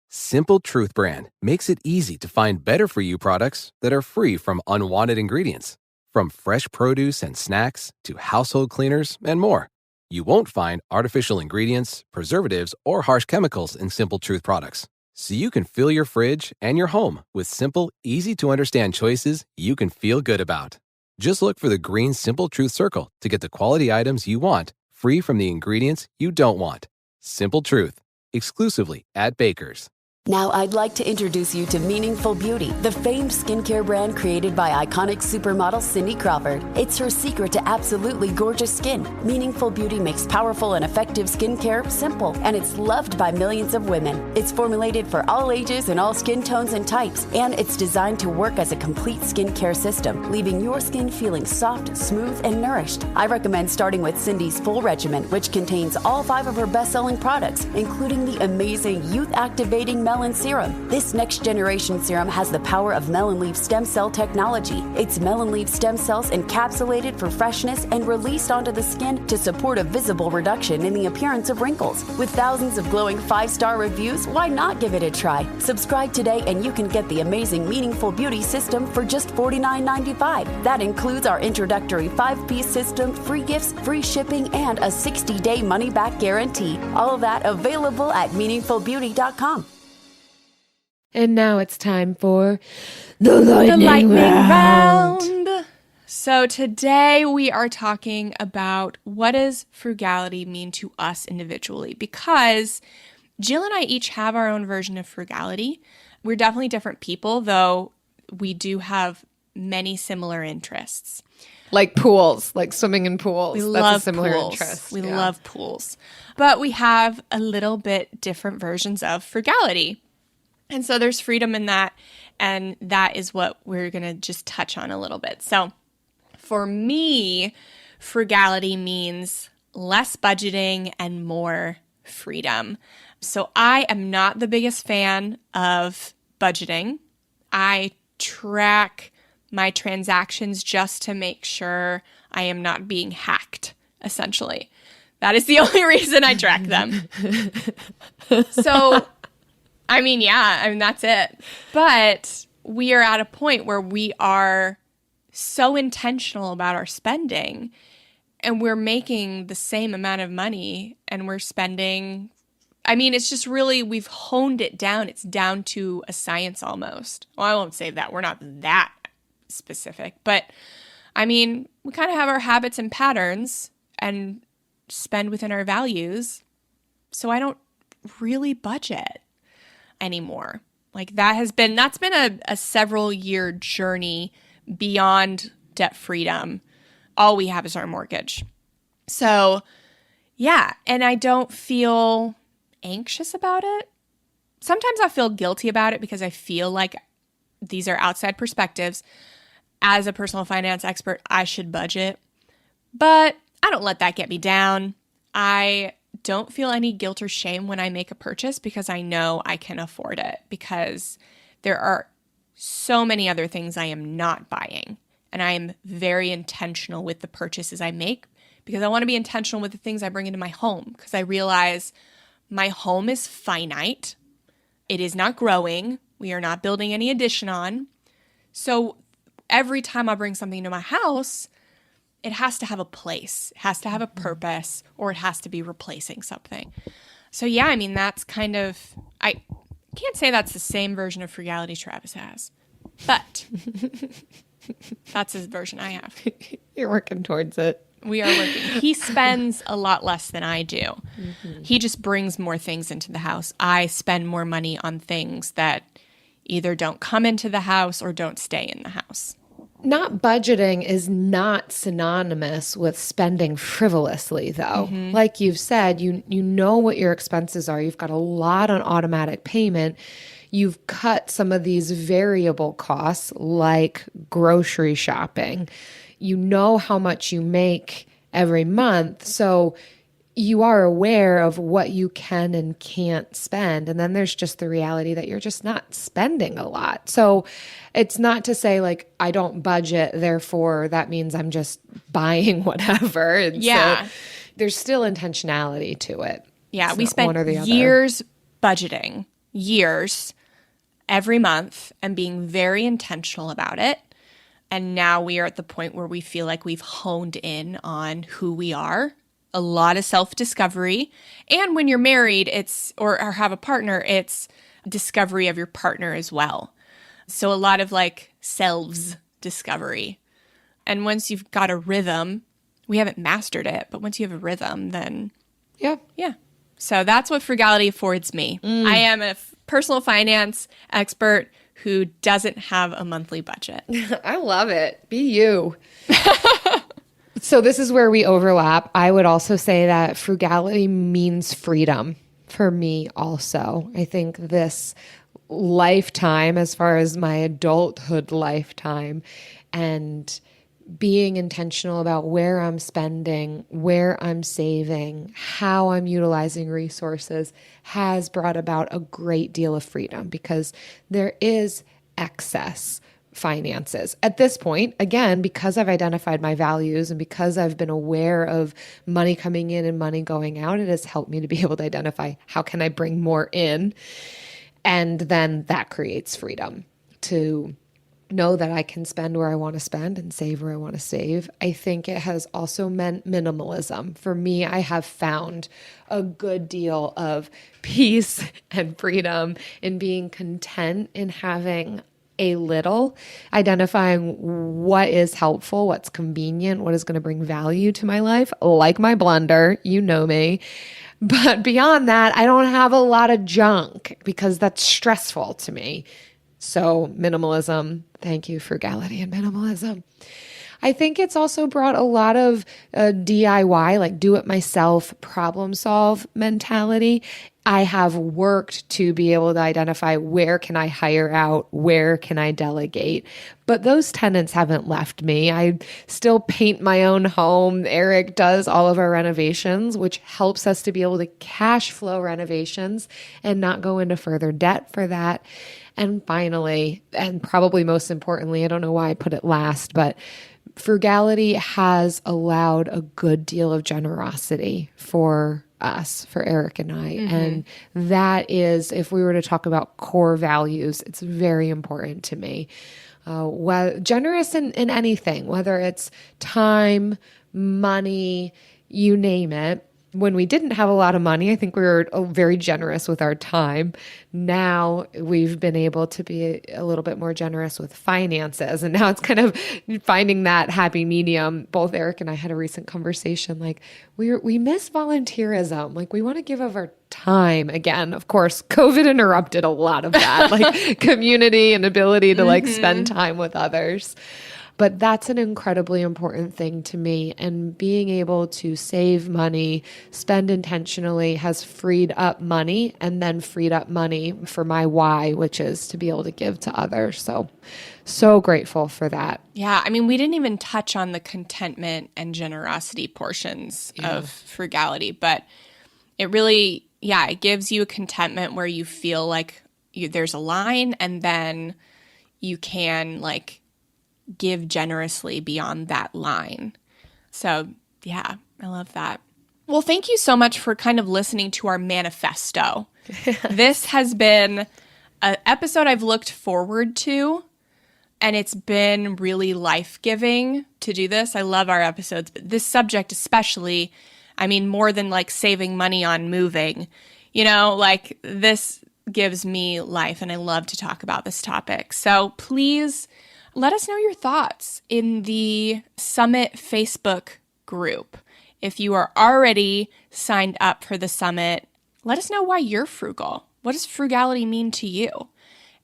Simple Truth brand makes it easy to find better-for-you products that are free from unwanted ingredients. From fresh produce and snacks to household cleaners and more. You won't find artificial ingredients, preservatives, or harsh chemicals in Simple Truth products. So you can fill your fridge and your home with simple, easy-to-understand choices you can feel good about. Just look for the green Simple Truth circle to get the quality items you want, free from the ingredients you don't want. Simple Truth, exclusively at Baker's. Now I'd like to introduce you to Meaningful Beauty, the famed skincare brand created by iconic supermodel Cindy Crawford. It's her secret to absolutely gorgeous skin. Meaningful Beauty makes powerful and effective skincare simple, and it's loved by millions of women. It's formulated for all ages and all skin tones and types, and it's designed to work as a complete skincare system, leaving your skin feeling soft, smooth, and nourished. I recommend starting with Cindy's full regimen, which contains all 5 of her best-selling products, including the amazing youth-activating Melon Serum. This next-generation serum has the power of melon leaf stem cell technology. It's melon leaf stem cells encapsulated for freshness and released onto the skin to support a visible reduction in the appearance of wrinkles. With thousands of glowing 5-star reviews, why not give it a try? Subscribe today and you can get the amazing Meaningful Beauty system for just $49.95. That includes our introductory 5-piece system, free gifts, free shipping, and a 60-day money-back guarantee. All of that available at meaningfulbeauty.com. And now it's time for the lightning round. So today we are talking about what does frugality mean to us individually, because Jill and I each have our own version of frugality. We're definitely different people, though we do have many similar interests. Like pools, like swimming in pools. That's love a similar pools. interest. We love pools. But we have a little bit different versions of frugality. And so there's freedom in that. And that is what we're going to just touch on a little bit. So for me, frugality means less budgeting and more freedom. So I am not the biggest fan of budgeting. I track my transactions just to make sure I am not being hacked, essentially. That is the only reason I track them. So, that's it. But we are at a point where we are so intentional about our spending, and we're making the same amount of money, and we're spending, it's just really, we've honed it down. It's down to a science almost. Well, I won't say that. We're not that specific, but we kind of have our habits and patterns and spend within our values. So I don't really budget anymore. That's been a several year journey beyond debt freedom. All we have is our mortgage. So yeah, and I don't feel anxious about it. Sometimes I feel guilty about it because I feel like these are outside perspectives. As a personal finance expert, I should budget, but I don't let that get me down. I don't feel any guilt or shame when I make a purchase because I know I can afford it, because there are so many other things I am not buying. And I am very intentional with the purchases I make because I want to be intentional with the things I bring into my home, because I realize my home is finite. It is not growing. We are not building any addition on. So every time I bring something to my house, it has to have a place, it has to have a purpose, or it has to be replacing something. So yeah, that's kind of, I can't say that's the same version of frugality Travis has, but that's his version I have. You're working towards it. We are working. He spends a lot less than I do. Mm-hmm. He just brings more things into the house. I spend more money on things that either don't come into the house or don't stay in the house. Not budgeting is not synonymous with spending frivolously, though. Mm-hmm. Like you've said, you know what your expenses are. You've got a lot on automatic payment. You've cut some of these variable costs like grocery shopping. You know how much you make every month. So you are aware of what you can and can't spend. And then there's just the reality that you're just not spending a lot. So it's not to say I don't budget, therefore that means I'm just buying whatever. And yeah. So there's still intentionality to it. Yeah. It's we spent years budgeting, years every month, and being very intentional about it. And now we are at the point where we feel like we've honed in on who we are. A lot of self-discovery. And when you're married, or have a partner, it's discovery of your partner as well. So a lot of selves discovery. And once you've got a rhythm, we haven't mastered it, but once you have a rhythm, then yeah. So that's what frugality affords me. I am a personal finance expert who doesn't have a monthly budget. I love it. Be you. So this is where we overlap. I would also say that frugality means freedom for me also. I think this lifetime, as far as my adulthood lifetime, and being intentional about where I'm spending, where I'm saving, how I'm utilizing resources has brought about a great deal of freedom, because there is excess finances. At this point, again, because I've identified my values and because I've been aware of money coming in and money going out, it has helped me to be able to identify how can I bring more in. And then that creates freedom to know that I can spend where I want to spend and save where I want to save. I think it has also meant minimalism. For me, I have found a good deal of peace and freedom in being content in having a little, identifying what is helpful, what's convenient, what is going to bring value to my life, like my blender, you know me. But beyond that, I don't have a lot of junk because that's stressful to me. So minimalism, thank you, frugality and minimalism. I think it's also brought a lot of DIY, like do it myself, problem solve mentality. I have worked to be able to identify where can I hire out, where can I delegate. But those tenets haven't left me. I still paint my own home. Eric does all of our renovations, which helps us to be able to cash flow renovations and not go into further debt for that. And finally, and probably most importantly, I don't know why I put it last, but Frugality has allowed a good deal of generosity for us, for Eric and I. And that is, if we were to talk about core values, it's very important to me. Generous in anything, whether it's time, money, you name it. When we didn't have a lot of money, I think we were very generous with our time. Now we've been able to be a little bit more generous with finances. And now it's kind of finding that happy medium. Both Eric and I had a recent conversation, like we miss volunteerism. Like we want to give of our time again. Of course, COVID interrupted a lot of that, like community and ability to like spend time with others. But that's an incredibly important thing to me. And being able to save money, spend intentionally has freed up money and then freed up money for my why, which is to be able to give to others. So grateful for that. Yeah. I mean, we didn't even touch on the contentment and generosity portions of Frugality, but it really, it gives you a contentment where you feel like there's a line and then you can like give generously beyond that line. So yeah, I love that. Well, thank you so much for kind of listening to our manifesto. This has been an episode I've looked forward to, and it's been really life-giving to do this. I love our episodes, but this subject especially, I mean, more than like saving money on moving, like this gives me life, and I love to talk about this topic. So please let us know your thoughts in the Summit Facebook group. If you are already signed up for the Summit, let us know why you're frugal. What does frugality mean to you?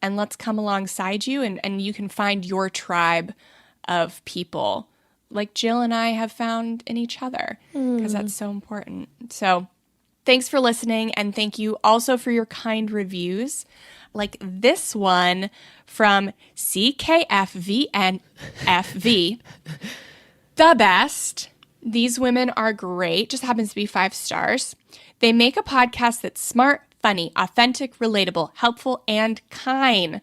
And let's come alongside you, and you can find your tribe of people like Jill and I have found in each other, because that's so important. So thanks for listening, and thank you also for your kind reviews. Like this one from CKFVNFV. The best. These women are great. Just happens to be 5 stars. They make a podcast that's smart, funny, authentic, relatable, helpful, and kind.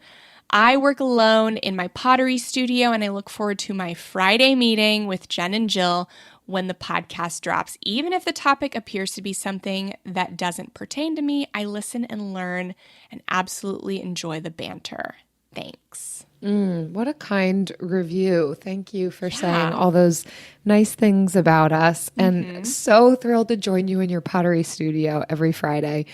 I work alone in my pottery studio, and I look forward to my Friday meeting with Jen and Jill when the podcast drops. Even if the topic appears to be something that doesn't pertain to me, I listen and learn and absolutely enjoy the banter. Thanks. What a kind review. Thank you for saying all those nice things about us. And so thrilled to join you in your pottery studio every Friday.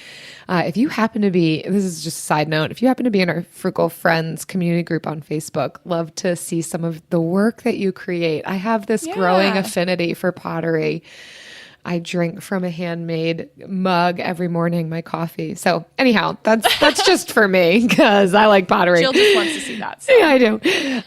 If you happen to be, this is just a side note, if you happen to be in our Frugal Friends community group on Facebook, love to see some of the work that you create. I have this growing affinity for pottery. I drink from a handmade mug every morning, my coffee. So anyhow, that's just for me because I like pottery. Jill just wants to see that. So. Yeah, I do.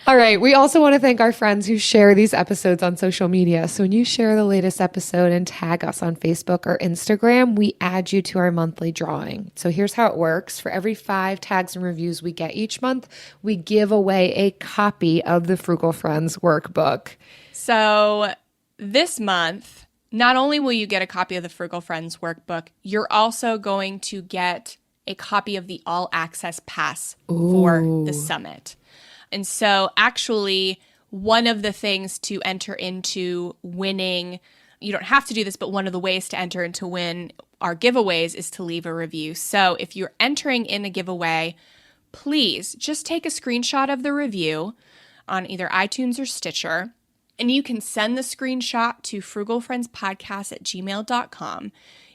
All right. We also want to thank our friends who share these episodes on social media. So when you share the latest episode and tag us on Facebook or Instagram, we add you to our monthly drawing. So here's how it works. For every 5 tags and reviews we get each month, we give away a copy of the Frugal Friends workbook. So this month, not only will you get a copy of the Frugal Friends workbook, you're also going to get a copy of the All Access Pass for the Summit. And so actually, one of the things to enter into winning, you don't have to do this, but one of the ways to enter into win our giveaways is to leave a review. So if you're entering in a giveaway, please just take a screenshot of the review on either iTunes or Stitcher. And you can send the screenshot to frugalfriendspodcast@gmail.com.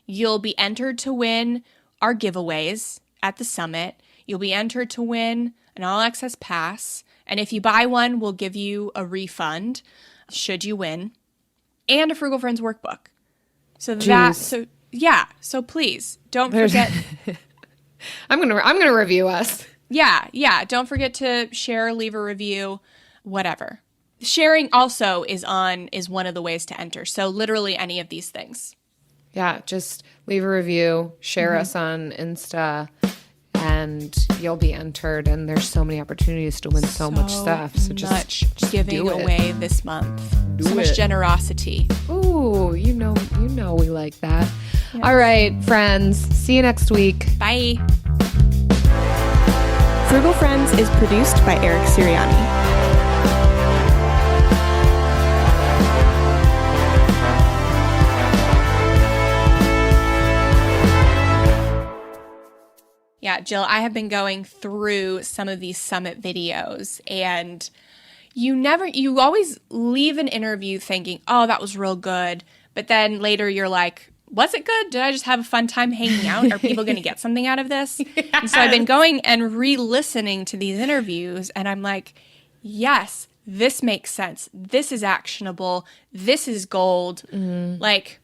You'll be entered to win our giveaways at the Summit. You'll be entered to win an all-access pass. And if you buy one, we'll give you a refund, should you win, and a Frugal Friends workbook. So please don't forget. I'm gonna review us. Yeah. Don't forget to share, leave a review, whatever. Sharing also is one of the ways to enter. So literally any of these things. Yeah, just leave a review, share us on Insta, and you'll be entered. And there's so many opportunities to win so much stuff. So just giving do it. away this month. Do so much it. generosity. Ooh, you know we like that. Yes. All right, friends. See you next week. Bye. Frugal Friends is produced by Eric Siriani. Yeah, Jill, I have been going through some of these summit videos, and you always leave an interview thinking, oh, that was real good. But then later you're like, was it good? Did I just have a fun time hanging out? Are people going to get something out of this? Yes. And so I've been going and re-listening to these interviews, and I'm like, yes, this makes sense. This is actionable. This is gold. Mm-hmm. Like,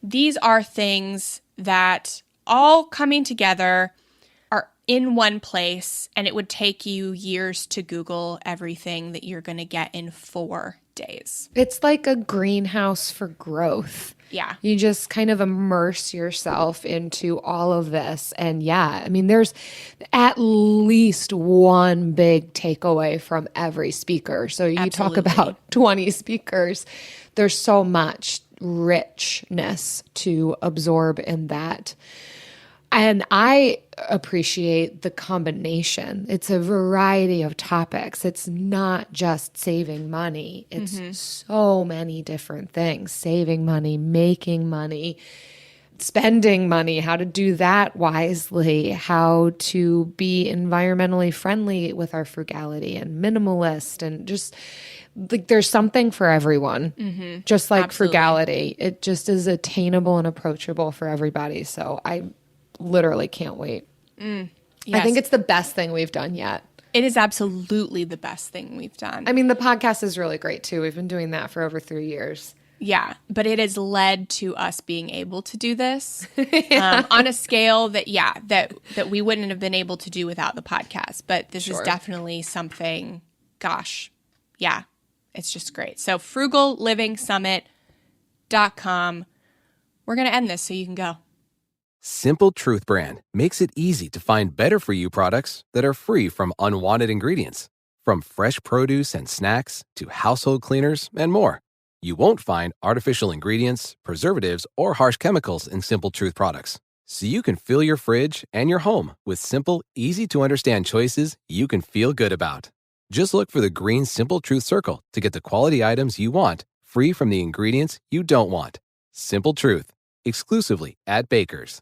these are things that all coming together are in one place, and it would take you years to Google everything that you're going to get in 4 days. It's like a greenhouse for growth. Yeah. You just kind of immerse yourself into all of this. And yeah, I mean, there's at least one big takeaway from every speaker. So you talk about 20 speakers. There's so much richness to absorb in that. And I appreciate the combination. It's a variety of topics. It's not just saving money. It's so many different things. Saving money, making money, spending money, how to do that wisely, how to be environmentally friendly with our frugality and minimalist, and just like there's something for everyone. Just like frugality. It just is attainable and approachable for everybody. So I literally can't wait. Yes. I think it's the best thing we've done yet. It is absolutely the best thing we've done. I mean, the podcast is really great too. We've been doing that for over 3 years. Yeah, but it has led to us being able to do this on a scale that we wouldn't have been able to do without the podcast. But this is definitely something, gosh, yeah, it's just great. So frugallivingsummit.com. We're going to end this so you can go. Simple Truth brand makes it easy to find better-for-you products that are free from unwanted ingredients. From fresh produce and snacks to household cleaners and more. You won't find artificial ingredients, preservatives, or harsh chemicals in Simple Truth products. So you can fill your fridge and your home with simple, easy-to-understand choices you can feel good about. Just look for the green Simple Truth circle to get the quality items you want, free from the ingredients you don't want. Simple Truth, exclusively at Baker's.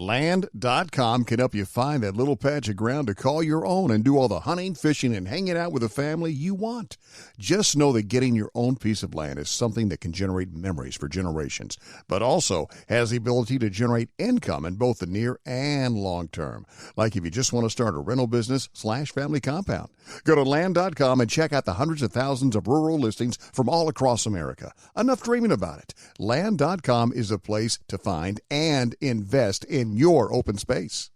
Land.com can help you find that little patch of ground to call your own and do all the hunting, fishing, and hanging out with the family you want. Just know that getting your own piece of land is something that can generate memories for generations, but also has the ability to generate income in both the near and long term. Like if you just want to start a rental business / family compound. Go to Land.com and check out the hundreds of thousands of rural listings from all across America. Enough dreaming about it. Land.com is a place to find and invest in your open space.